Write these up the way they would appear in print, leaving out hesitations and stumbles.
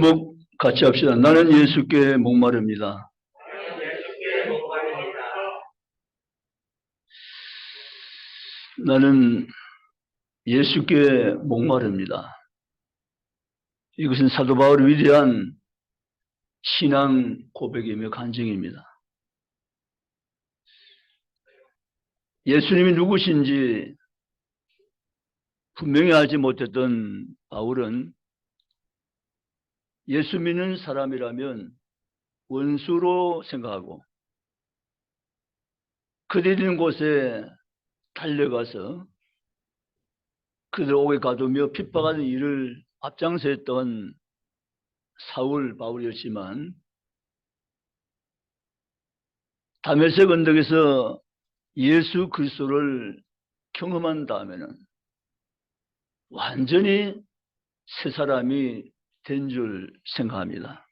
제목 같이 합시다. 나는 예수께 목마릅니다. 나는 예수께 목마릅니다. 이것은 사도 바울의 위대한 신앙 고백이며 간증입니다. 예수님이 누구신지 분명히 알지 못했던 바울은 예수 믿는 사람이라면 원수로 생각하고 그들이 있는 곳에 달려가서 그들 옥에 가두며 핍박하는 일을 앞장서 했던 사울 바울이었지만 다메섹 언덕에서 예수 그리스도를 경험한 다음에는 완전히 새 사람이 된 줄 생각합니다.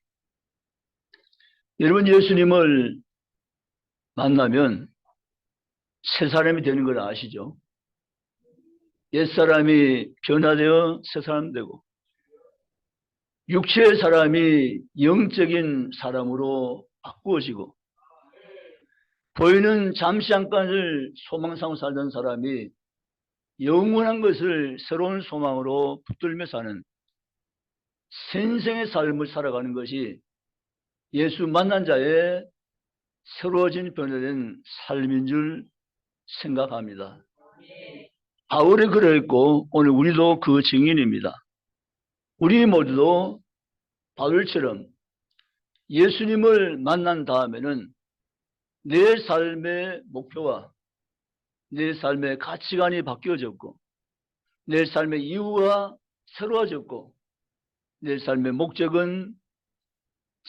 여러분, 예수님을 만나면 새 사람이 되는 걸 아시죠? 옛사람이 변화되어 새 사람 되고 육체의 사람이 영적인 사람으로 바꾸어지고 보이는 잠시 잠깐을 소망 삼고 살던 사람이 영원한 것을 새로운 소망으로 붙들며 사는 생생의 삶을 살아가는 것이 예수 만난 자의 새로워진 변화된 삶인 줄 생각합니다. 바울이 그랬고 오늘 우리도 그 증인입니다. 우리 모두도 바울처럼 예수님을 만난 다음에는 내 삶의 목표와 내 삶의 가치관이 바뀌어졌고 내 삶의 이유가 새로워졌고 내 삶의 목적은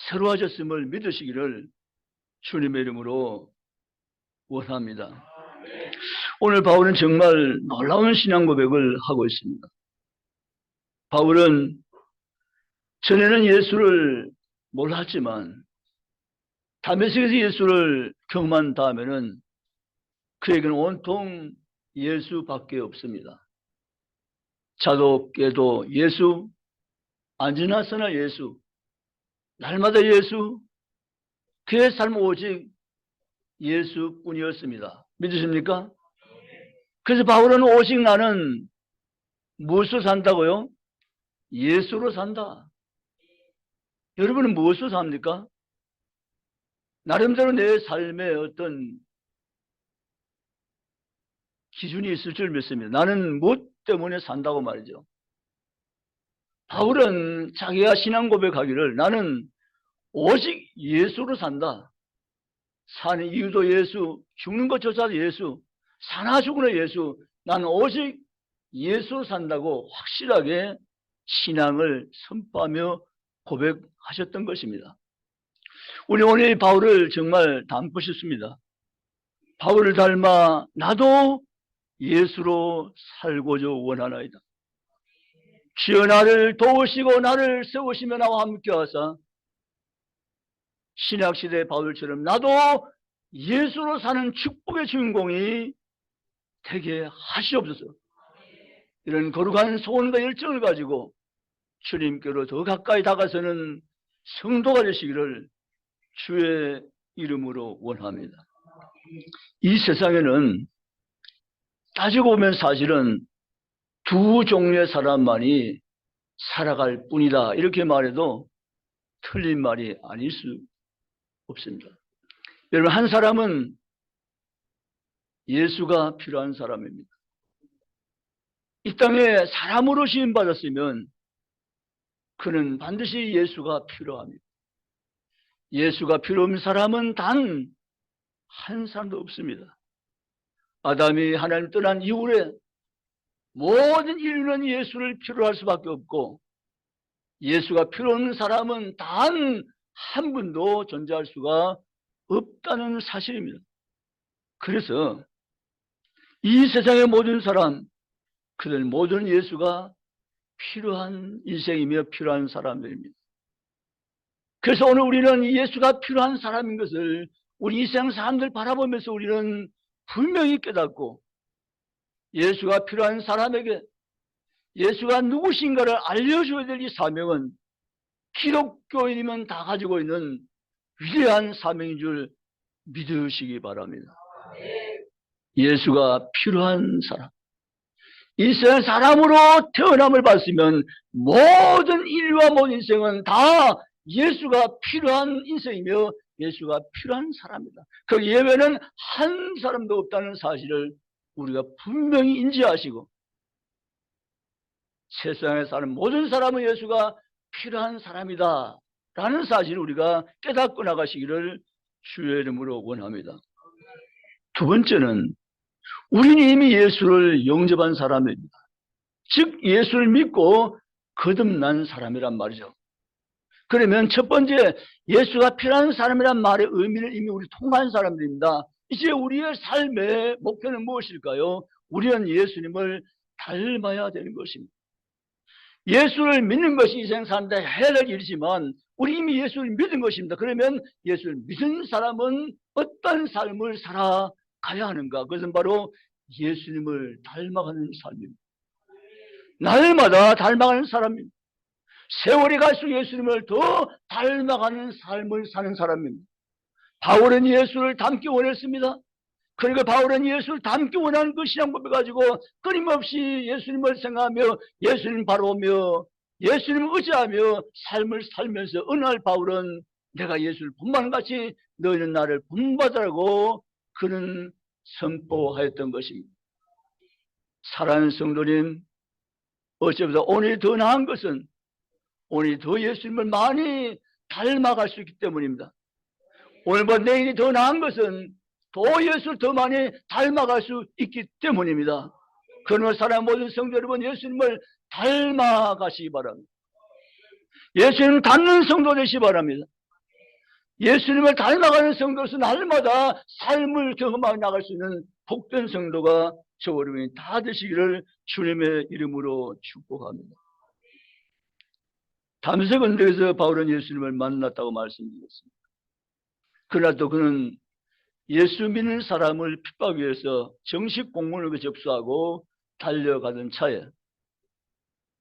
새로워졌음을 믿으시기를 주님의 이름으로 원합니다. 오늘 바울은 정말 놀라운 신앙 고백을 하고 있습니다. 바울은 전에는 예수를 몰랐지만 다메섹에서 예수를 경험한 다음에는 그에게는 온통 예수밖에 없습니다. 자도 깨도 예수, 안지나서나 예수, 날마다 예수, 그의 삶은 오직 예수뿐이었습니다. 믿으십니까? 그래서 바울은 오직 나는 무엇으로 산다고요? 예수로 산다. 여러분은 무엇으로 삽니까? 나름대로 내 삶에 어떤 기준이 있을 줄 믿습니다. 나는 무엇 때문에 산다고 말이죠. 바울은 자기가 신앙 고백하기를 나는 오직 예수로 산다. 사는 이유도 예수, 죽는 것조차도 예수, 사나 죽으나 예수, 나는 오직 예수로 산다고 확실하게 신앙을 선포하며 고백하셨던 것입니다. 우리 오늘 바울을 정말 닮고 싶습니다. 바울을 닮아 나도 예수로 살고자 원하나이다. 주여 나를 도우시고 나를 세우시며 나와 함께 하사 신약시대 바울처럼 나도 예수로 사는 축복의 주인공이 되게 하시옵소서. 이런 거룩한 소원과 열정을 가지고 주님께로 더 가까이 다가서는 성도가 되시기를 주의 이름으로 원합니다. 이 세상에는 따지고 보면 사실은 두 종류의 사람만이 살아갈 뿐이다. 이렇게 말해도 틀린 말이 아닐 수 없습니다. 여러분, 한 사람은 예수가 필요한 사람입니다. 이 땅에 사람으로 시인받았으면 그는 반드시 예수가 필요합니다. 예수가 필요 없는 사람은 단 한 사람도 없습니다. 아담이 하나님 떠난 이후에 모든 인류는 예수를 필요로 할 수밖에 없고 예수가 필요 없는 사람은 단 한 분도 존재할 수가 없다는 사실입니다. 그래서 이 세상의 모든 사람, 그들 모두는 예수가 필요한 인생이며 필요한 사람들입니다. 그래서 오늘 우리는 예수가 필요한 사람인 것을 우리 이 세상 사람들 바라보면서 우리는 분명히 깨닫고 예수가 필요한 사람에게 예수가 누구신가를 알려줘야 될 이 사명은 기독교인이면 다 가지고 있는 위대한 사명인 줄 믿으시기 바랍니다. 예수가 필요한 사람. 이 세상 사람으로 태어남을 받으면 모든 인류와 모든 인생은 다 예수가 필요한 인생이며 예수가 필요한 사람이다. 그 예외는 한 사람도 없다는 사실을 우리가 분명히 인지하시고 세상에 사는 모든 사람은 예수가 필요한 사람이다 라는 사실을 우리가 깨닫고 나가시기를 주의 이름으로 원합니다. 두 번째는 우리는 이미 예수를 영접한 사람입니다. 즉 예수를 믿고 거듭난 사람이란 말이죠. 그러면 첫 번째 예수가 필요한 사람이란 말의 의미를 이미 우리 통한 사람들입니다. 이제 우리의 삶의 목표는 무엇일까요? 우리는 예수님을 닮아야 되는 것입니다. 예수를 믿는 것이 이 세상 사람들 해야 될 일이지만 우리 이미 예수를 믿은 것입니다. 그러면 예수를 믿은 사람은 어떤 삶을 살아가야 하는가? 그것은 바로 예수님을 닮아가는 삶입니다. 날마다 닮아가는 사람입니다. 세월이 갈수록 예수님을 더 닮아가는 삶을 사는 사람입니다. 바울은 예수를 닮기 원했습니다. 그러니까 바울은 예수를 닮기 원하는 그 신앙법을 가지고 끊임없이 예수님을 생각하며 예수님 바라보며 예수님을 의지하며 삶을 살면서 어느 날 바울은 내가 예수를 본받는 같이 너희는 나를 본받으라고 그는 선포하였던 것입니다. 사랑하는 성도님, 어쩌보다 오늘 더 나은 것은 오늘 더 예수님을 많이 닮아갈 수 있기 때문입니다. 오늘보다 내일이 더 나은 것은 더 예수를 더 많이 닮아갈 수 있기 때문입니다. 그러므로 사랑하는 모든 성도 여러분, 예수님을 닮아가시기 바랍니다. 예수님을 닮는 성도 되시기 바랍니다. 예수님을 닮아가는 성도로서 날마다 삶을 경험하고 나갈 수 있는 복된 성도가 저 여러분이 다 되시기를 주님의 이름으로 축복합니다. 담에색 언덕에서 바울은 예수님을 만났다고 말씀드렸습니다. 그러나 또 그는 예수 믿는 사람을 핍박하기 위해서 정식 공문을 접수하고 달려가던 차에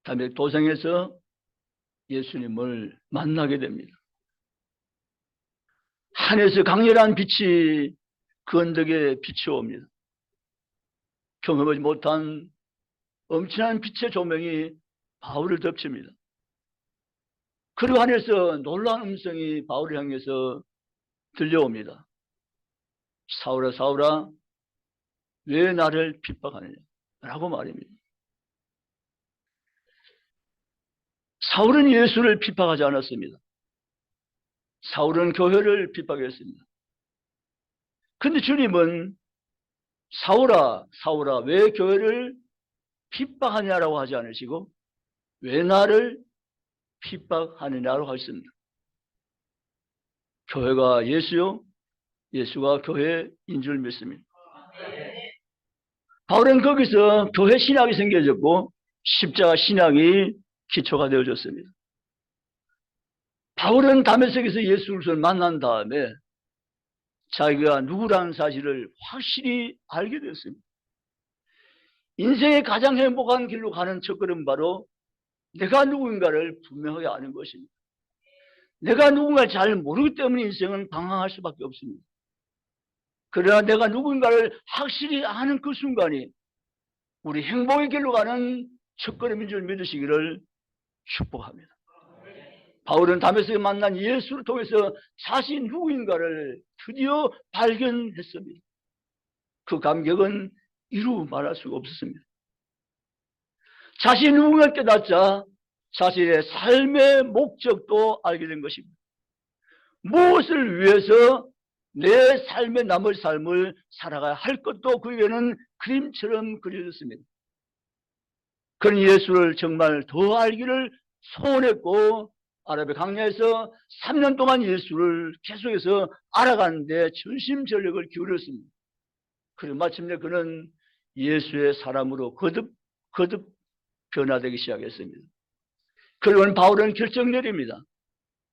담에색 도상에서 예수님을 만나게 됩니다. 하늘에서 강렬한 빛이 그 언덕에 비춰옵니다. 경험하지 못한 엄청난 빛의 조명이 바울을 덮칩니다. 그리고 하늘에서 놀라운 음성이 바울을 향해서 들려옵니다. 사울아 사울아 왜 나를 핍박하느냐 라고 말입니다. 사울은 예수를 핍박하지 않았습니다. 사울은 교회를 핍박했습니다. 그런데 주님은 사울아 사울아 왜 교회를 핍박하냐라고 하지 않으시고 왜 나를 핍박하느냐라고 하셨습니다. 교회가 예수요, 예수가 교회인 줄 믿습니다. 바울은 거기서 교회 신학이 생겨졌고 십자가 신학이 기초가 되어졌습니다. 바울은 다메섹에서 예수를 만난 다음에 자기가 누구라는 사실을 확실히 알게 되었습니다. 인생의 가장 행복한 길로 가는 첫걸음은 바로 내가 누구인가를 분명하게 아는 것입니다. 내가 누군가를 잘 모르기 때문에 인생은 방황할 수밖에 없습니다. 그러나 내가 누구인가를 확실히 아는 그 순간이 우리 행복의 길로 가는 첫걸음인 줄 믿으시기를 축복합니다. 바울은 다메섹에 만난 예수를 통해서 자신 누구인가를 드디어 발견했습니다. 그 감격은 이루 말할 수가 없었습니다. 자신이 누군가를 깨닫자 자신의 삶의 목적도 알게 된 것입니다. 무엇을 위해서 내 삶의 남을 삶을 살아가야 할 것도 그에게는 그림처럼 그려졌습니다. 그런 예수를 정말 더 알기를 소원했고 아랍의 광야에서 3년 동안 예수를 계속해서 알아가는데 전심전력을 기울였습니다. 그리고 마침내 그는 예수의 사람으로 거듭 변화되기 시작했습니다. 그리고 바울은 결정 내립니다.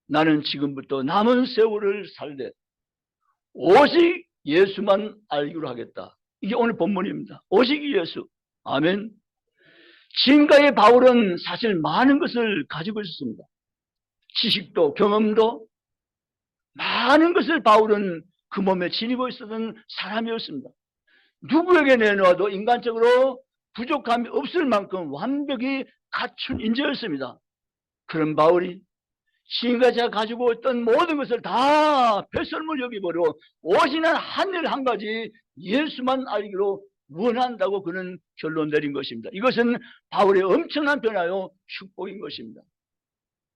나는 지금부터 남은 세월을 살되 오직 예수만 알기로 하겠다. 이게 오늘 본문입니다. 오직 예수. 아멘. 지금까지 바울은 사실 많은 것을 가지고 있었습니다. 지식도 경험도 많은 것을 바울은 그 몸에 지니고 있었던 사람이었습니다. 누구에게 내놓아도 인간적으로 부족함이 없을 만큼 완벽히 갖춘 인재였습니다. 그런 바울이 지금까지 제가 가지고 있던 모든 것을 다 배설물 여기버려 오직 한 일 한 가지 예수만 알기로 원한다고 그는 결론 내린 것입니다. 이것은 바울의 엄청난 변화요 축복인 것입니다.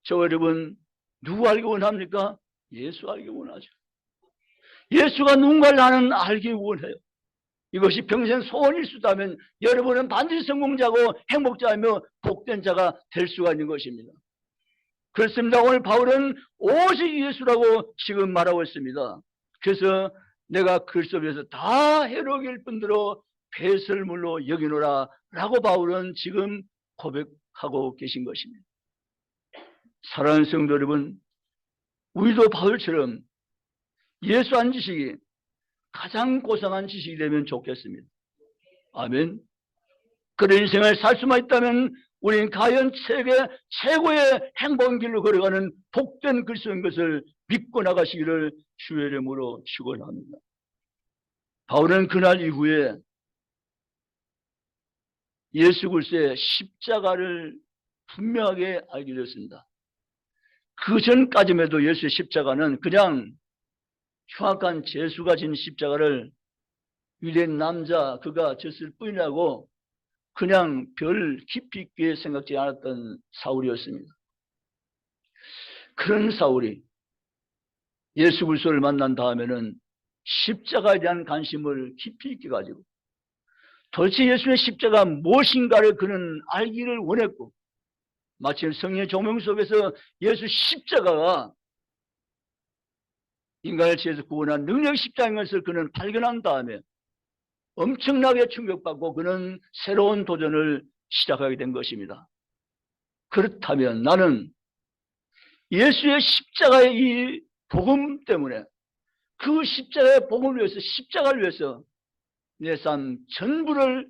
저 여러분 누구 알기 원합니까? 예수 알기 원하죠. 예수가 누군가를 나는 알기 원해요. 이것이 평생 소원일 수 있다면 여러분은 반드시 성공자고 행복자이며 복된 자가 될 수가 있는 것입니다. 그렇습니다. 오늘 바울은 오직 예수라고 지금 말하고 있습니다. 그래서 내가 그리스도 위해서 다 해로울 뿐더러 배설물로 여기노라 라고 바울은 지금 고백하고 계신 것입니다. 사랑하는 성도 여러분, 우리도 바울처럼 예수 안 지식이 가장 고상한 지식이 되면 좋겠습니다. 아멘. 그런 인생을 살 수만 있다면 우리는 과연 세계 최고의 행복의 길로 걸어가는 복된 그리스도인 것을 믿고 나가시기를 주의 이름으로 축원합니다. 바울은 그날 이후에 예수 그리스도의 십자가를 분명하게 알게 되었습니다. 그 전까지만 해도 예수의 십자가는 그냥 흉악한 죄수가 진 십자가를 유대인 남자 그가 졌을 뿐이라고 그냥 별 깊이 있게 생각지 않았던 사울이었습니다. 그런 사울이 예수 그리스도를 만난 다음에는 십자가에 대한 관심을 깊이 있게 가지고 도대체 예수의 십자가 무엇인가를 그는 알기를 원했고 마치 성령의 조명 속에서 예수 십자가가 인간의 죄에서 구원한 능력 십자가인 것을 그는 발견한 다음에 엄청나게 충격받고 그는 새로운 도전을 시작하게 된 것입니다. 그렇다면 나는 예수의 십자가의 이 복음 때문에 그 십자가의 복음을 위해서 십자가를 위해서 내 삶 전부를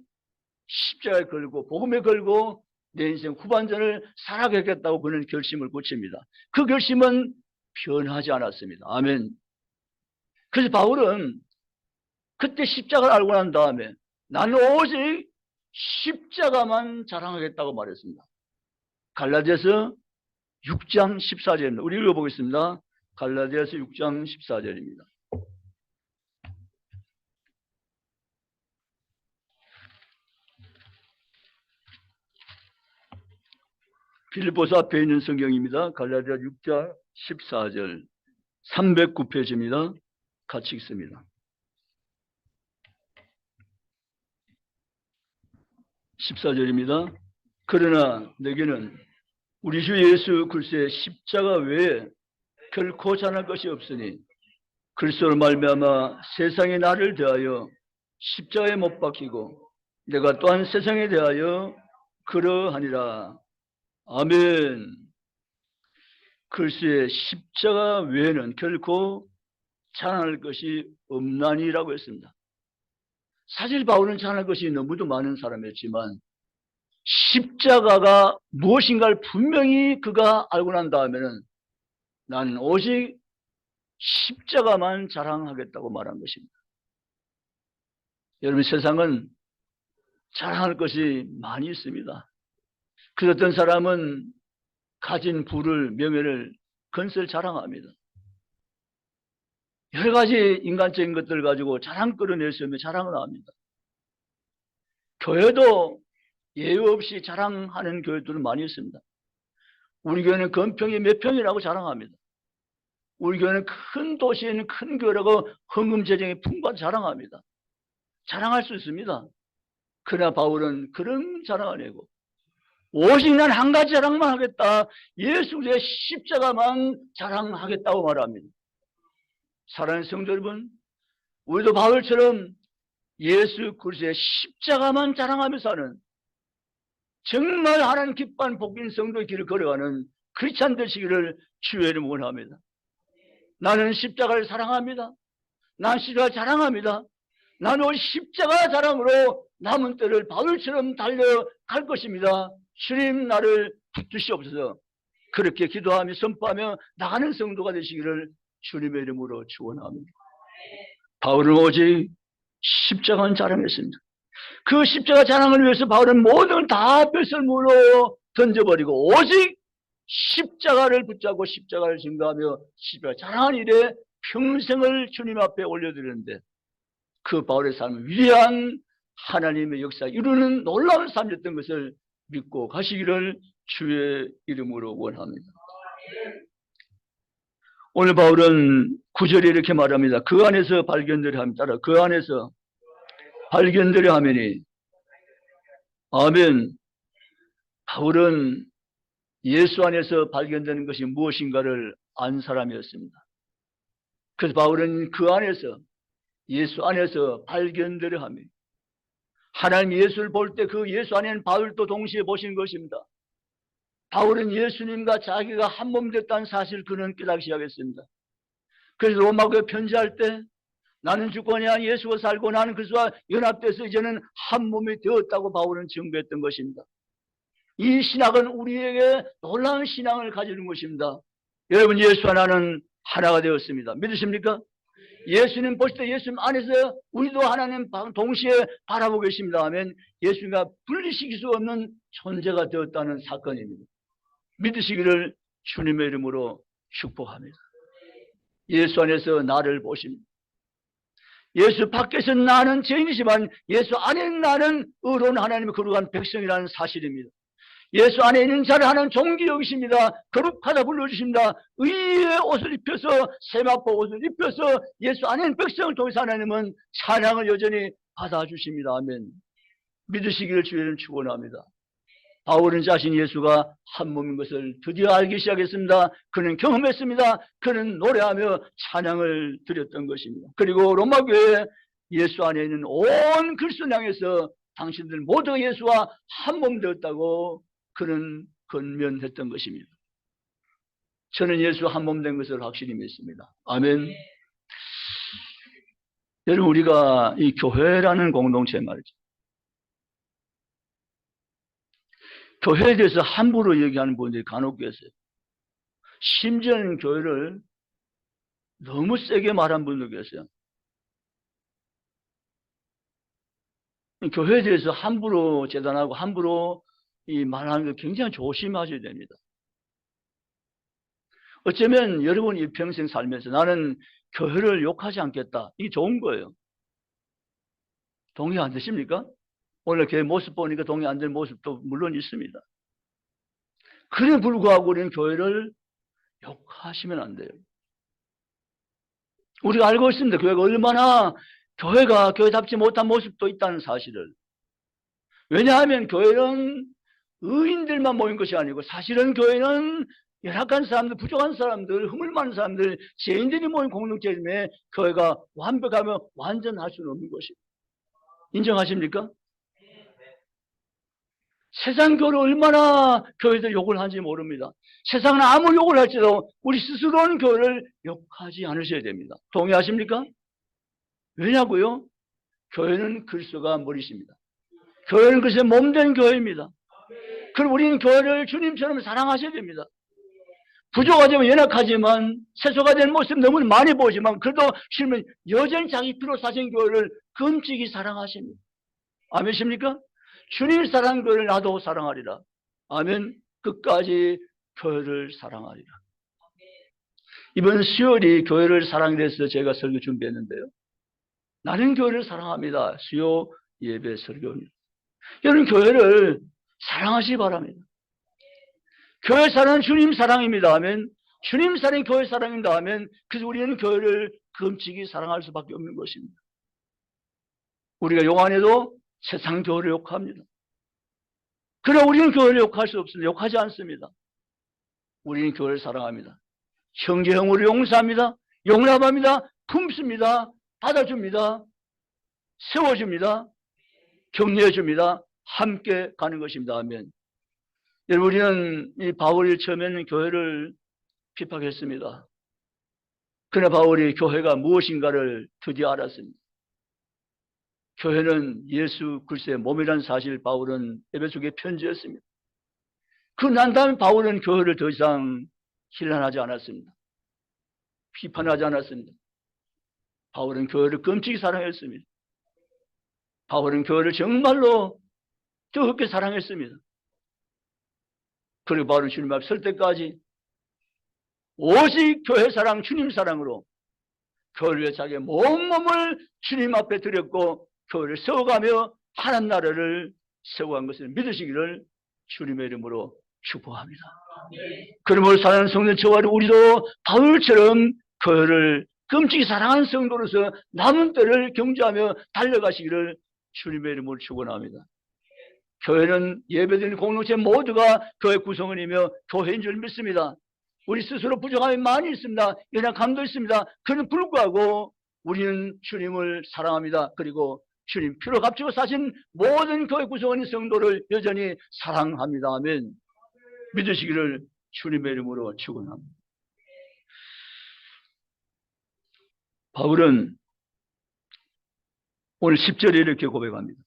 십자가에 걸고 복음에 걸고 내 인생 후반전을 살아가겠다고 그는 결심을 고칩니다. 그 결심은 변하지 않았습니다. 아멘. 그래서 바울은 그때 십자가를 알고 난 다음에 나는 오직 십자가만 자랑하겠다고 말했습니다. 갈라디아서 6장 14절입니다. 우리 읽어보겠습니다. 갈라디아서 6장 14절입니다. 빌립보서 앞에 있는 성경입니다. 갈라디아 6장 14절 309페이지입니다. 같이 읽습니다. 14절입니다. 그러나 내게는 우리 주 예수 그리스도의 십자가 외에 결코 자랑할 것이 없으니 그리스도로 말미암아 세상이 나를 대하여 십자가에 못 박히고 내가 또한 세상에 대하여 그러하니라. 아멘. 그리스도의 십자가 외에는 결코 자랑할 것이 없나니라고 했습니다. 사실 바울은 자랑할 것이 너무도 많은 사람이었지만 십자가가 무엇인가를 분명히 그가 알고 난 다음에는 나는 오직 십자가만 자랑하겠다고 말한 것입니다. 여러분, 세상은 자랑할 것이 많이 있습니다. 그 어떤 사람은 가진 부를, 명예를, 건설 자랑합니다. 여러 가지 인간적인 것들을 가지고 자랑거리를 낼 수 있는 자랑을 합니다. 교회도 예외 없이 자랑하는 교회들은 많이 있습니다. 우리 교회는 건평이 몇 평이라고 자랑합니다. 우리 교회는 큰 도시에 있는 큰 교회라고 헌금 재정이 풍부한 자랑합니다. 자랑할 수 있습니다. 그러나 바울은 그런 자랑 안 하고 오직 난 한 가지 자랑만 하겠다. 예수의 십자가만 자랑하겠다고 말합니다. 사랑하는 성도 여러분, 우리도 바울처럼 예수 그리스도의 십자가만 자랑하며 사는 정말 하나님 기뻐하는 복인 성도의 길을 걸어가는 크리스찬 되시기를 주의 이름으로 원합니다. 나는 십자가를 사랑합니다. 나는 십자가를 자랑합니다. 나는 십자가 자랑으로 남은 때를 바울처럼 달려갈 것입니다. 주님 나를 붙드시옵소서. 그렇게 기도하며 선포하며 나가는 성도가 되시기를 주님의 이름으로 축원합니다. 바울은 오직 십자가는 자랑했습니다. 그 십자가 자랑을 위해서 바울은 모든 걸 다 뺏을물로 던져버리고 오직 십자가를 붙잡고 십자가를 증거하며 십자가 자랑한 일에 평생을 주님 앞에 올려드리는데 그 바울의 삶은 위대한 하나님의 역사 이루는 놀라운 삶이었던 것을 믿고 가시기를 주의 이름으로 원합니다. 오늘 바울은 9절에 이렇게 말합니다. 그 안에서 발견되려 함이 따라 그 안에서 발견되려 하매니 아멘. 바울은 예수 안에서 발견되는 것이 무엇인가를 안 사람이었습니다. 그래서 바울은 그 안에서 예수 안에서 발견되려 하며 하나님 예수를 볼 때 그 예수 안에는 바울도 동시에 보신 것입니다. 바울은 예수님과 자기가 한 몸 됐다는 사실을 그는 깨닫기 시작했습니다. 그래서 로마교회 편지할 때 나는 주권이 아닌 예수가 살고 나는 그리스도와 연합돼서 이제는 한 몸이 되었다고 바울은 증거했던 것입니다. 이 신학은 우리에게 놀라운 신앙을 가지는 것입니다. 여러분 예수와 나는 하나가 되었습니다. 믿으십니까? 예수님 보실 때 예수님 안에서 우리도 하나님 동시에 바라보고 계십니다 하면 예수님과 분리시킬 수 없는 존재가 되었다는 사건입니다. 믿으시기를 주님의 이름으로 축복합니다. 예수 안에서 나를 보십니다. 예수 밖에서 나는 죄인이지만 예수 안에는 나는 의로운 하나님의 거룩한 백성이라는 사실입니다. 예수 안에 있는 자를 하나님 존귀 여기십니다. 거룩하다 불러주십니다. 의의 옷을 입혀서 세마포 옷을 입혀서 예수 안에 있는 백성을 통해서 하나님은 찬양을 여전히 받아주십니다. 아멘. 믿으시기를 주의는 축원합니다. 바울은 자신 예수가 한 몸인 것을 드디어 알기 시작했습니다. 그는 경험했습니다. 그는 노래하며 찬양을 드렸던 것입니다. 그리고 로마교회 예수 안에 있는 온 그리스도를 향해서 당신들 모두 예수와 한 몸 되었다고 그는 건면했던 것입니다. 저는 예수 한 몸 된 것을 확실히 믿습니다. 아멘. 여러분 우리가 이 교회라는 공동체 말이죠. 교회에 대해서 함부로 얘기하는 분들이 간혹 계세요. 심지어는 교회를 너무 세게 말한 분도 계세요. 교회에 대해서 함부로 재단하고 함부로 이 말하는 거 굉장히 조심하셔야 됩니다. 어쩌면 여러분 이 평생 살면서 나는 교회를 욕하지 않겠다. 이게 좋은 거예요. 동의 안 되십니까? 오늘 교회 모습 보니까 동의 안 되는 모습도 물론 있습니다. 그래 불구하고 우리는 교회를 욕하시면 안 돼요. 우리가 알고 있습니다. 교회가 얼마나 교회답지 못한 모습도 있다는 사실을. 왜냐하면 교회는 의인들만 모인 것이 아니고 사실은 교회는 열악한 사람들, 부족한 사람들, 허물 많은 사람들, 죄인들이 모인 공동체 때문에 교회가 완벽하면 완전할 수는 없는 것입니다. 인정하십니까? 세상 교회를 얼마나 교회들 욕을 하는지 모릅니다. 세상은 아무 욕을 할지라도 우리 스스로는 교회를 욕하지 않으셔야 됩니다. 동의하십니까? 왜냐고요? 교회는 그리스도가 머리십니다. 교회는 그리스도의 몸된 교회입니다. 그럼 우리는 교회를 주님처럼 사랑하셔야 됩니다. 부족하지만 연약하지만 세소가 된 모습 너무 많이 보지만 그래도 실은 여전히 자기 피로 사신 교회를 끔찍이 사랑하십니다. 아멘십니까? 주님 사랑한 교회를 나도 사랑하리라. 아멘. 끝까지 교회를 사랑하리라. 이번 수요일이 교회를 사랑에 대해서 제가 설교 준비했는데요. 나는 교회를 사랑합니다. 수요 예배 설교입니다. 여러분 교회를 사랑하시기 바랍니다. 교회 사랑은 주님 사랑입니다 하면 주님 사랑이 교회 사랑입니다 하면 그래서 우리는 교회를 금치기 사랑할 수밖에 없는 것입니다. 우리가 용안에도 세상 교회를 욕합니다. 그러나 우리는 교회를 욕할 수 없습니다. 욕하지 않습니다. 우리는 교회를 사랑합니다. 형제 형으로 용서합니다. 용납합니다. 품습니다. 받아줍니다. 세워줍니다. 격려해줍니다. 함께 가는 것입니다 하면 여러분 우리는 이 바울이 처음에는 교회를 핍박했습니다. 그러나 바울이 교회가 무엇인가를 드디어 알았습니다. 교회는 예수 그리스도의 몸이라는 사실을 바울은 에베소교에 편지했습니다. 그 난 다음에 바울은 교회를 더 이상 힐난하지 않았습니다. 비판하지 않았습니다. 바울은 교회를 끔찍히 사랑했습니다. 바울은 교회를 정말로 뜨겁게 사랑했습니다. 그리고 바울은 주님 앞에 설 때까지 오직 교회 사랑, 주님 사랑으로 교회를 위해 자기의 몸을 주님 앞에 드렸고 교회를 세워가며 하나님 나라를 세워간 것을 믿으시기를 주님의 이름으로 축복합니다. 그러므로 사랑하는 성도 저와 우리도 바울처럼 교회를 끔찍히 사랑하는 성도로서 남은 때를 경주하며 달려가시기를 주님의 이름으로 축원합니다. 교회는 예배드리는 공동체 모두가 교회 구성원이며 교회인 줄 믿습니다. 우리 스스로 부족함이 많이 있습니다. 연약함도 있습니다. 그는 불구하고 우리는 주님을 사랑합니다. 그리고 주님 피로 값지고 사신 모든 교회 구성원인 성도를 여전히 사랑합니다. 아멘. 믿으시기를 주님의 이름으로 축원합니다. 바울은 오늘 10절에 이렇게 고백합니다.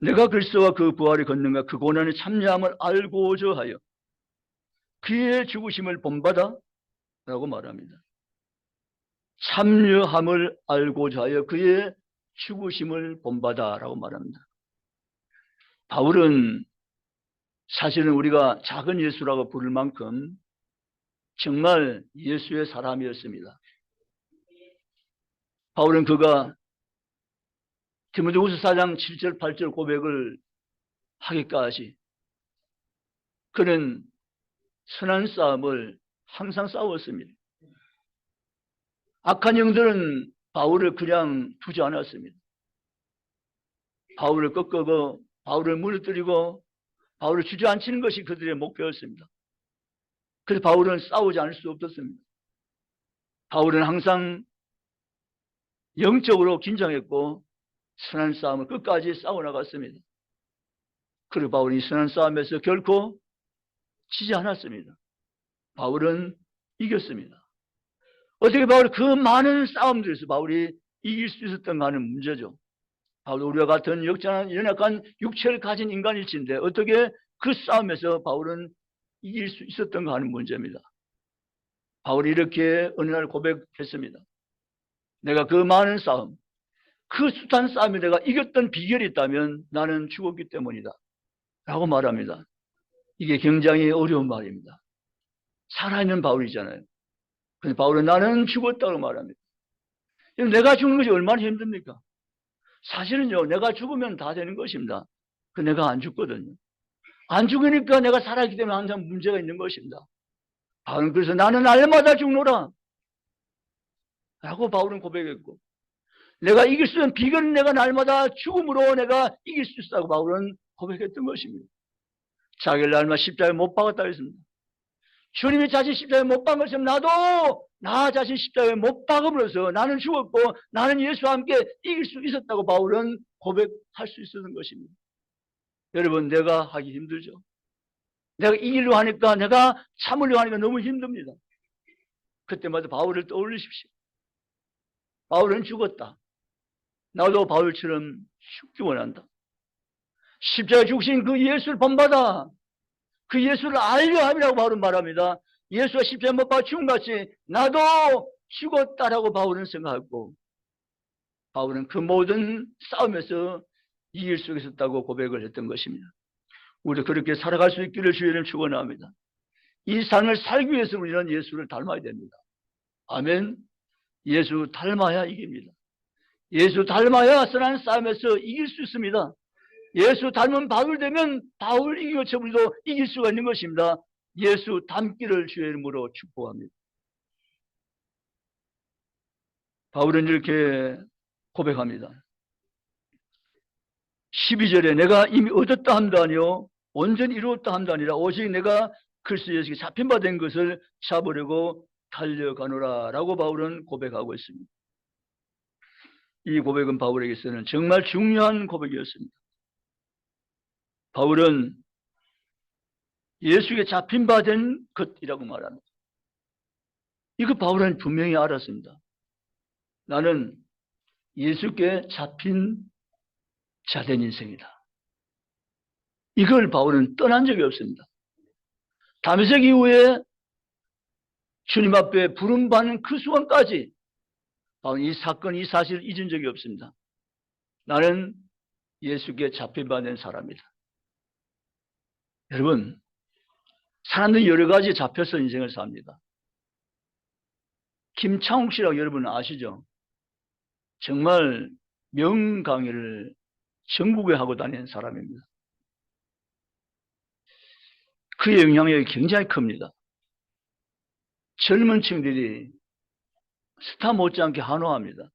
내가 그리스도와 그 부활의 권능과 그 고난의 참여함을 알고자 하여 그의 죽으심을 본받아 라고 말합니다. 참여함을 알고자 하여 그의 죽으심을 본받아 라고 말합니다. 바울은 사실은 우리가 작은 예수라고 부를 만큼 정말 예수의 사람이었습니다. 바울은 그가 디모데후서 4장 7절 8절 고백을 하기까지 그는 선한 싸움을 항상 싸웠습니다. 악한 영들은 바울을 그냥 두지 않았습니다. 바울을 꺾고 바울을 무너뜨리고 바울을 주저앉히는 것이 그들의 목표였습니다. 그래서 바울은 싸우지 않을 수 없었습니다. 바울은 항상 영적으로 긴장했고 선한 싸움을 끝까지 싸워나갔습니다. 그리고 바울이 선한 싸움에서 결코 지지 않았습니다. 바울은 이겼습니다. 어떻게 바울이 그 많은 싸움들에서 바울이 이길 수 있었던가 하는 문제죠. 바울 우리와 같은 역전한 연약한 육체를 가진 인간일진데 어떻게 그 싸움에서 바울은 이길 수 있었던가 하는 문제입니다. 바울이 이렇게 어느 날 고백했습니다. 내가 그 많은 싸움, 그 숱한 싸움에 내가 이겼던 비결이 있다면 나는 죽었기 때문이다 라고 말합니다. 이게 굉장히 어려운 말입니다. 살아있는 바울이잖아요. 근데 바울은 나는 죽었다고 말합니다. 내가 죽는 것이 얼마나 힘듭니까? 사실은요, 내가 죽으면 다 되는 것입니다. 그 내가 안 죽거든요. 안 죽으니까 내가 살아있기 때문에 항상 문제가 있는 것입니다. 바울은 그래서 나는 날마다 죽노라 라고 바울은 고백했고, 내가 이길 수 있는 비결은 내가 날마다 죽음으로 내가 이길 수 있다고 바울은 고백했던 것입니다. 자기를 날마다 십자가에 못 박았다고 했습니다. 주님이 자신 십자가에 못 박은 것처럼 나도 나 자신 십자가에 못 박음으로써 나는 죽었고 나는 예수와 함께 이길 수 있었다고 바울은 고백할 수 있었던 것입니다. 여러분, 내가 하기 힘들죠. 내가 이기려고 하니까, 내가 참으려고 하니까 너무 힘듭니다. 그때마다 바울을 떠올리십시오. 바울은 죽었다. 나도 바울처럼 죽기 원한다. 십자가에 죽으신 그 예수를 본받아 그 예수를 알려 함이라고 바울은 말합니다. 예수가 십자가에 못 박아 죽음같이 나도 죽었다라고 바울은 생각하고, 바울은 그 모든 싸움에서 이길 수 있었다고 고백을 했던 것입니다. 우리도 그렇게 살아갈 수 있기를 주의를 축원합니다. 이 삶을 살기 위해서 우리는 예수를 닮아야 됩니다. 아멘. 예수 닮아야 이깁니다. 예수 닮아야 선한 싸움에서 이길 수 있습니다. 예수 닮은 바울 되면 바울 이기고 우리도 이길 수가 있는 것입니다. 예수 닮기를 주의 이름으로 축복합니다. 바울은 이렇게 고백합니다. 12절에 내가 이미 얻었다 함도 아니요 온전히 이루었다 함도 아니라 오직 내가 그리스도 예수께 잡힌 바 된 것을 잡으려고 달려가노라 라고 바울은 고백하고 있습니다. 이 고백은 바울에게서는 정말 중요한 고백이었습니다. 바울은 예수에게 잡힌 바 된 것이라고 말합니다. 이거 바울은 분명히 알았습니다. 나는 예수께 잡힌 자된 인생이다. 이걸 바울은 떠난 적이 없습니다. 다메섹 이후에 주님 앞에 부름받는 그 순간까지 이 사건, 이 사실을 잊은 적이 없습니다. 나는 예수께 잡혀받은 사람이다. 여러분, 사람들이 여러 가지 잡혀서 인생을 삽니다. 김창욱 씨라고 여러분 아시죠? 정말 명강의를 전국에 하고 다니는 사람입니다. 그의 영향력이 굉장히 큽니다. 젊은 층들이 스타 못지않게 환호합니다.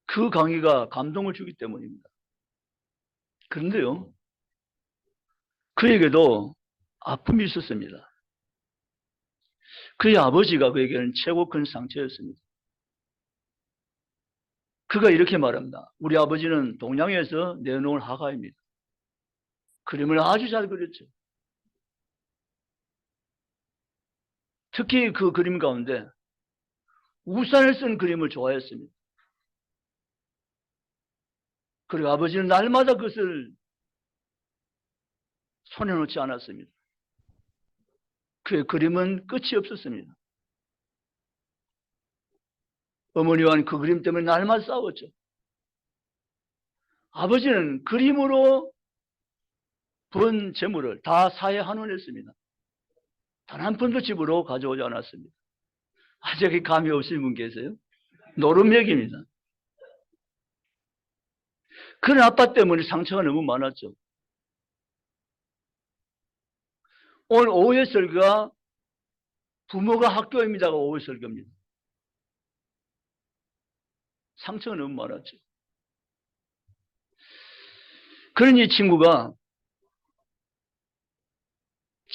그 강의가 감동을 주기 때문입니다. 그런데요, 그에게도 아픔이 있었습니다. 그의 아버지가 그에게는 최고 큰 상처였습니다. 그가 이렇게 말합니다. 우리 아버지는 동양에서 내놓은 화가입니다. 그림을 아주 잘 그렸죠. 특히 그 그림 가운데 우산을 쓴 그림을 좋아했습니다. 그리고 아버지는 날마다 그것을 손에 놓지 않았습니다. 그의 그림은 끝이 없었습니다. 어머니와는 그 그림 때문에 날마다 싸웠죠. 아버지는 그림으로 번 재물을 다 사회에 환원했습니다. 단 한 푼도 집으로 가져오지 않았습니다. 아직 감이 없으신 분 계세요? 노름맥입니다. 그런 아빠 때문에 상처가 너무 많았죠. 오늘 오후의 설교가 부모가 학교입니다가 오후의 설교입니다. 상처가 너무 많았죠. 그런 이 친구가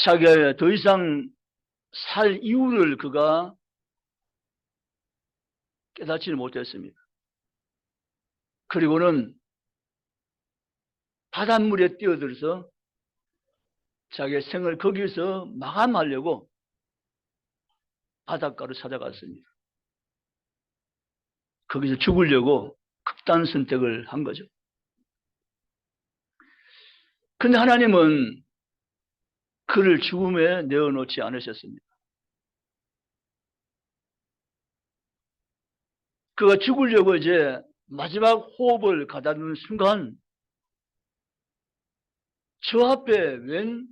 자기가 더 이상 살 이유를 그가 깨닫지를 못했습니다. 그리고는 바닷물에 뛰어들어서 자기의 생을 거기서 마감하려고 바닷가로 찾아갔습니다. 거기서 죽으려고 극단 선택을 한 거죠. 근데 하나님은 그를 죽음에 내어놓지 않으셨습니다. 그가 죽으려고 이제 마지막 호흡을 가다듬는 순간 저 앞에 웬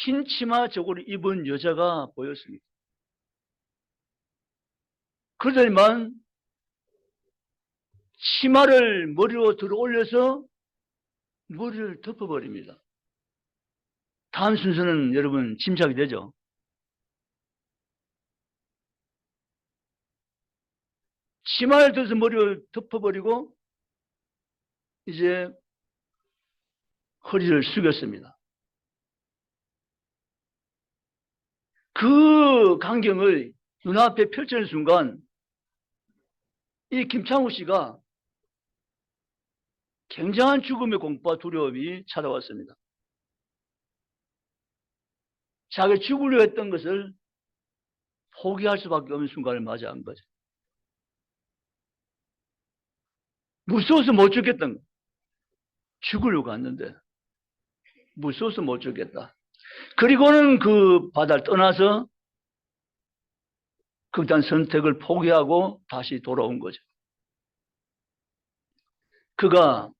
흰 치마 저고를 입은 여자가 보였습니다. 그러더니만 치마를 머리로 들어 올려서 머리를 덮어버립니다. 다음 순서는 여러분 짐작이 되죠? 치마를 들어서 머리를 덮어버리고 이제 허리를 숙였습니다. 그 광경을 눈앞에 펼치는 순간 이 김창우 씨가 굉장한 죽음의 공포와 두려움이 찾아왔습니다. 자기가 죽으려 했던 것을 포기할 수밖에 없는 순간을 맞이한 거죠. 무서워서 못 죽겠던 거예요. 죽으려고 갔는데 무서워서 못 죽겠다. 그리고는 그 바다를 떠나서 극단 선택을 포기하고 다시 돌아온 거죠. 그가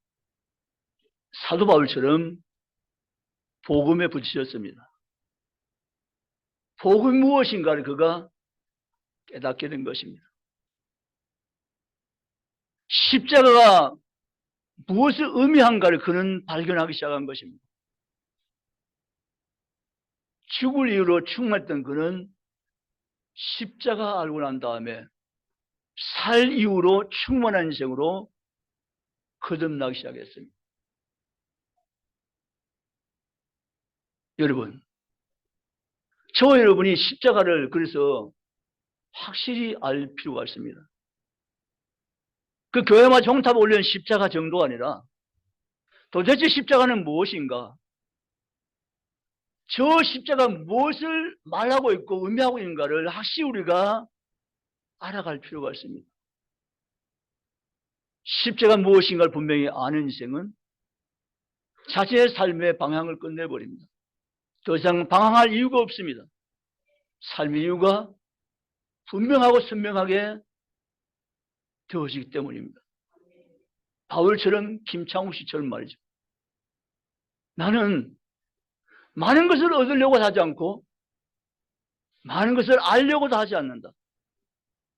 사도 바울처럼 복음에 부딪혔습니다. 복음이 무엇인가를 그가 깨닫게 된 것입니다. 십자가가 무엇을 의미한가를 그는 발견하기 시작한 것입니다. 죽을 이유로 충만했던 그는 십자가 알고 난 다음에 살 이유로 충만한 인생으로 거듭나기 시작했습니다. 여러분, 저와 여러분이 십자가를 그래서 확실히 알 필요가 있습니다. 그 교회마다 종탑에 올린 십자가 정도가 아니라 도대체 십자가는 무엇인가? 저 십자가 무엇을 말하고 있고 의미하고 있는가를 확실히 우리가 알아갈 필요가 있습니다. 십자가 무엇인가를 분명히 아는 인생은 자신의 삶의 방향을 끝내버립니다. 더 이상 방황할 이유가 없습니다. 삶의 이유가 분명하고 선명하게 되어지기 때문입니다. 바울처럼, 김창욱 씨처럼 말이죠. 나는 많은 것을 얻으려고 하지 않고 많은 것을 알려고도 하지 않는다.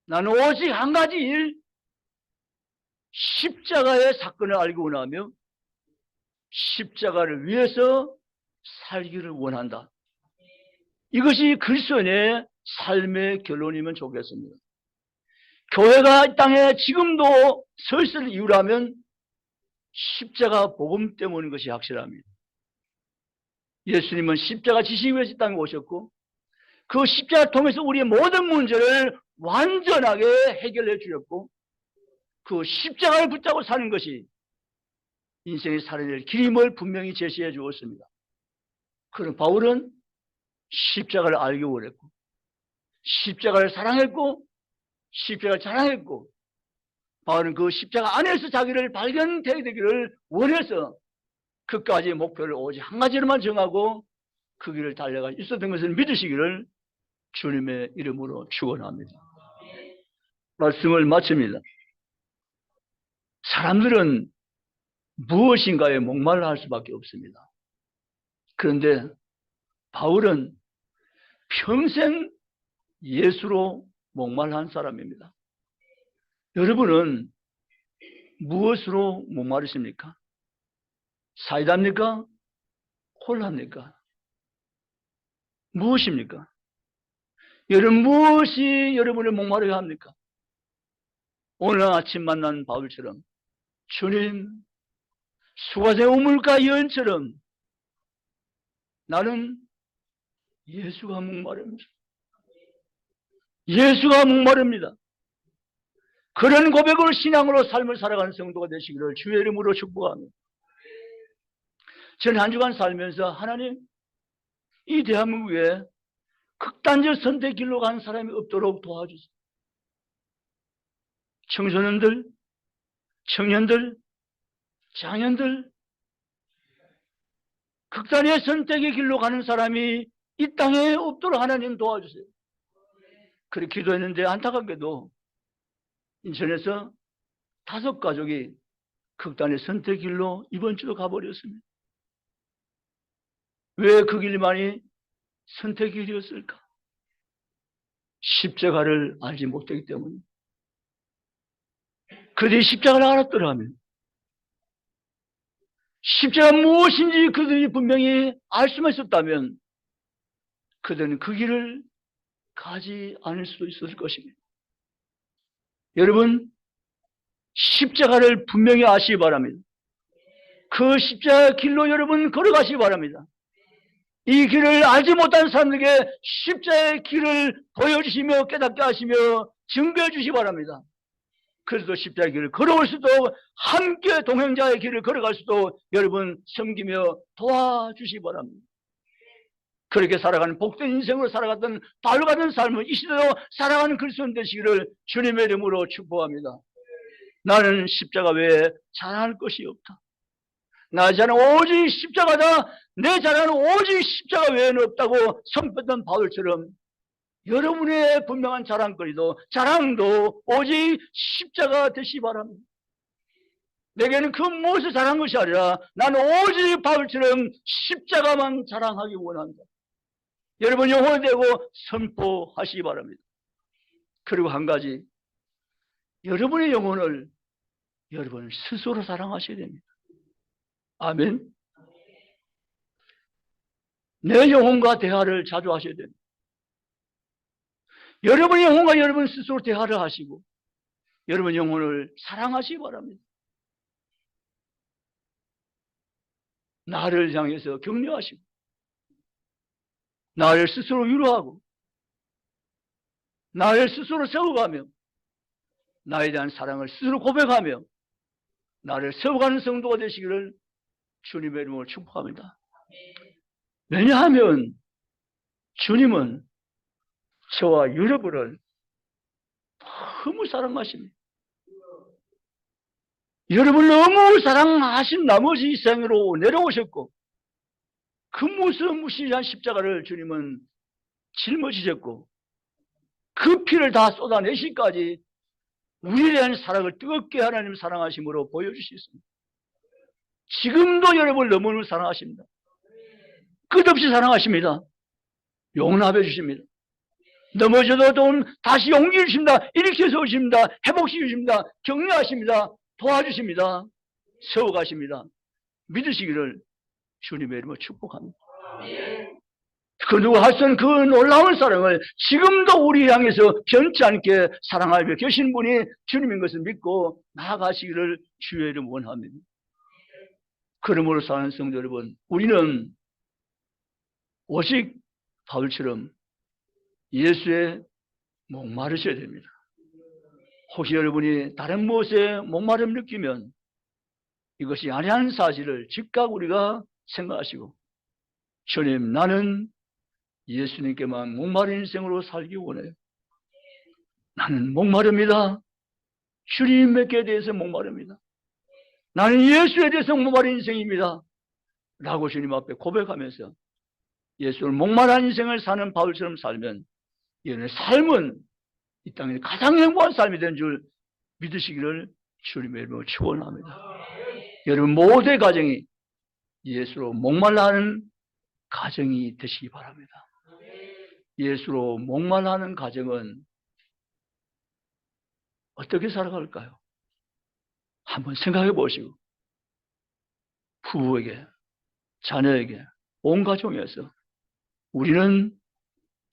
나는 오직 한 가지 일, 십자가의 사건을 알기 원하며 십자가를 위해서 살기를 원한다. 이것이 그리스도인의 삶의 결론이면 좋겠습니다. 교회가 이 땅에 지금도 서 있을 이유라면 십자가 복음 때문인 것이 확실합니다. 예수님은 십자가 지시기 위해서 이 땅에 오셨고 그 십자가 통해서 우리의 모든 문제를 완전하게 해결해 주셨고 그 십자가를 붙잡고 사는 것이 인생의 살아낼 길임을 분명히 제시해 주었습니다. 그런 바울은 십자가를 알기 원했고 십자가를 사랑했고 십자가를 자랑했고 바울은 그 십자가 안에서 자기를 발견되게 되기를 원해서 끝까지 목표를 오직 한 가지로만 정하고 그 길을 달려가 있었던 것을 믿으시기를 주님의 이름으로 축원합니다. 말씀을 마칩니다. 사람들은 무엇인가에 목말라 할 수밖에 없습니다. 그런데 바울은 평생 예수로 목말라 한 사람입니다. 여러분은 무엇으로 목마르십니까? 사이다입니까? 콜라입니까? 무엇입니까? 여러분 무엇이 여러분을 목마르게 합니까? 오늘 아침 만난 바울처럼 주님 수가제 우물가 여인처럼 나는 예수가 목마릅니다. 예수가 목마릅니다. 그런 고백으로 신앙으로 삶을 살아가는 성도가 되시기를 주의 이름으로 축복합니다. 저는 한 주간 살면서 하나님 이 대한민국에 극단적 선택 길로 가는 사람이 없도록 도와주세요. 청소년들, 청년들, 장년들 극단의 선택의 길로 가는 사람이 이 땅에 없도록 하나님 도와주세요. 그렇게 기도했는데 안타깝게도 인천에서 5가족이 극단의 선택 길로 이번 주도 가버렸습니다. 왜 그 길만이 선택 길이었을까? 십자가를 알지 못했기 때문에. 그들이 십자가를 알았더라면 십자가 무엇인지 그들이 분명히 알 수만 있었다면 그들은 그 길을 가지 않을 수도 있었을 것입니다. 여러분 십자가를 분명히 아시기 바랍니다. 그 십자가 길로 여러분 걸어가시기 바랍니다. 이 길을 알지 못하는 사람들에게 십자가의 길을 보여주시며 깨닫게 하시며 증거해 주시기 바랍니다. 그래서 십자가의 길을 걸어올 수도 함께 동행자의 길을 걸어갈 수도 여러분 섬기며 도와주시기 바랍니다. 그렇게 살아가는 복된 인생으로 살아갔던 바울 같은 삶을 이 시대로 살아가는 그리스도인 되시기를 주님의 이름으로 축복합니다. 나는 십자가 외에 자랑할 것이 없다. 나 자는 오직 십자가다. 내 자랑은 오직 십자가 외에는 없다고 선포했던 바울처럼 여러분의 분명한 자랑거리도 자랑도 오직 십자가 되시기 바랍니다. 내게는 그 무엇을 자랑한 것이 아니라 나는 오직 바울처럼 십자가만 자랑하기 원한다. 여러분 영혼이 되고 선포하시기 바랍니다. 그리고 한 가지, 여러분의 영혼을 여러분 스스로 사랑하셔야 됩니다. 아멘. 내 영혼과 대화를 자주 하셔야 됩니다. 여러분의 영혼과 여러분 스스로 대화를 하시고 여러분 영혼을 사랑하시기 바랍니다. 나를 향해서 격려하시고 나를 스스로 위로하고 나를 스스로 세워가며 나에 대한 사랑을 스스로 고백하며 나를 세워가는 성도가 되시기를 주님의 이름으로 축복합니다. 왜냐하면 주님은 저와 여러분을 너무 사랑하십니다. 여러분을 너무 사랑하신 나머지 이 생으로 내려오셨고 그 무시무시한 십자가를 주님은 짊어지셨고 그 피를 다 쏟아내시기까지 우리에 대한 사랑을 뜨겁게 하나님 사랑하심으로 보여주셨습니다. 지금도 여러분을 너무너무 사랑하십니다. 끝없이 사랑하십니다. 용납해 주십니다. 넘어져도 다시 용기 주십니다. 일으켜 세우십니다. 회복시켜 주십니다. 격려하십니다. 도와주십니다. 세워가십니다. 믿으시기를 주님의 이름으로 축복합니다. 그 누구 할 수 없는 그 놀라운 사랑을 지금도 우리 향해서 변치 않게 사랑하며 계신 분이 주님인 것을 믿고 나아가시기를 주의 이름 원합니다. 그러므로 사랑하는 성도 여러분, 우리는 오직 바울처럼 예수에 목마르셔야 됩니다. 혹시 여러분이 다른 무엇에 목마름을 느끼면 이것이 아니한 사실을 즉각 우리가 생각하시고, 주님, 나는 예수님께만 목마른 인생으로 살기 원해요. 나는 목마릅니다. 주님께 대해서 목마릅니다. 나는 예수에 대해서 목마른 인생입니다. 라고 주님 앞에 고백하면서 예수를 목마른 인생을 사는 바울처럼 살면 여러분의 삶은 이 땅에 가장 행복한 삶이 된 줄 믿으시기를 주님의 이름으로 축원합니다. 여러분 모두의 가정이 예수로 목말라 하는 가정이 되시기 바랍니다. 예수로 목말라 하는 가정은 어떻게 살아갈까요? 한번 생각해 보시고 부부에게, 자녀에게, 온 가정에서 우리는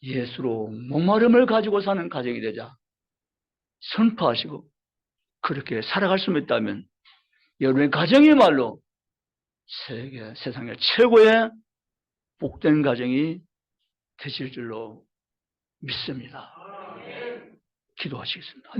예수로 목마름을 가지고 사는 가정이 되자 선포하시고 그렇게 살아갈 수 있다면 여러분의 가정이말로 세상의 최고의 복된 가정이 되실 줄로 믿습니다. 기도하시겠습니다.